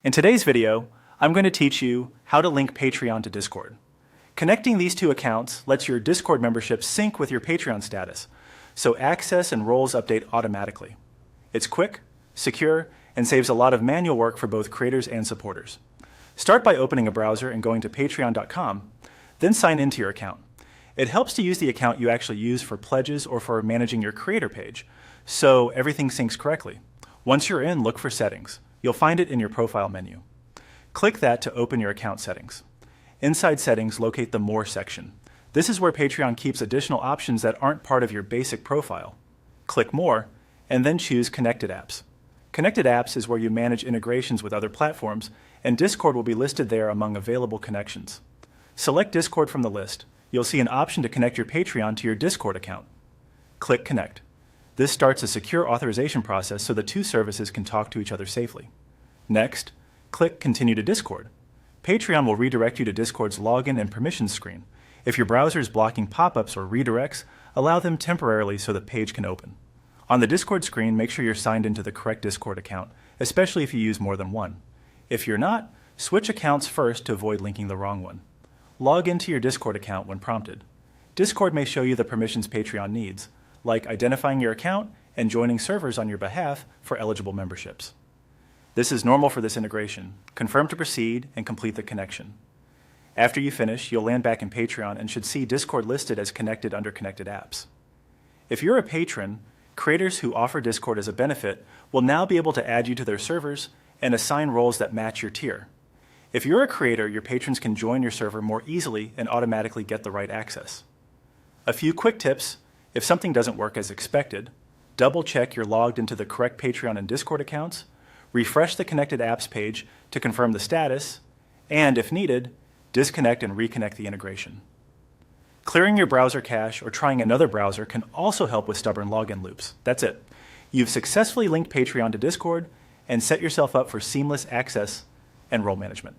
In today's video, I'm going to teach you how to link Patreon to Discord. Connecting these two accounts lets your Discord membership sync with your Patreon status, so access and roles update automatically. It's quick, secure, and saves a lot of manual work for both creators and supporters. Start by opening a browser and going to patreon.com, then sign into your account. It helps to use the account you actually use for pledges or for managing your creator page, so everything syncs correctly. Once you're in, look for settings. You'll find it in your profile menu. Click that to open your account settings. Inside settings, locate the More section. This is where Patreon keeps additional options that aren't part of your basic profile. Click More, and then choose Connected Apps. Connected Apps is where you manage integrations with other platforms, and Discord will be listed there among available connections. Select Discord from the list. You'll see an option to connect your Patreon to your Discord account. Click Connect. This starts a secure authorization process so the two services can talk to each other safely. Next, click Continue to Discord. Patreon will redirect you to Discord's login and permissions screen. If your browser is blocking pop-ups or redirects, allow them temporarily so the page can open. On the Discord screen, make sure you're signed into the correct Discord account, especially if you use more than one. If you're not, switch accounts first to avoid linking the wrong one. Log into your Discord account when prompted. Discord may show you the permissions Patreon needs, like identifying your account and joining servers on your behalf for eligible memberships. This is normal for this integration. Confirm to proceed and complete the connection. After you finish, you'll land back in Patreon and should see Discord listed as connected under Connected Apps. If you're a patron, creators who offer Discord as a benefit will now be able to add you to their servers and assign roles that match your tier. If you're a creator, your patrons can join your server more easily and automatically get the right access. A few quick tips. If something doesn't work as expected, double-check you're logged into the correct Patreon and Discord accounts, refresh the Connected Apps page to confirm the status, and, if needed, disconnect and reconnect the integration. Clearing your browser cache or trying another browser can also help with stubborn login loops. That's it. You've successfully linked Patreon to Discord and set yourself up for seamless access and role management.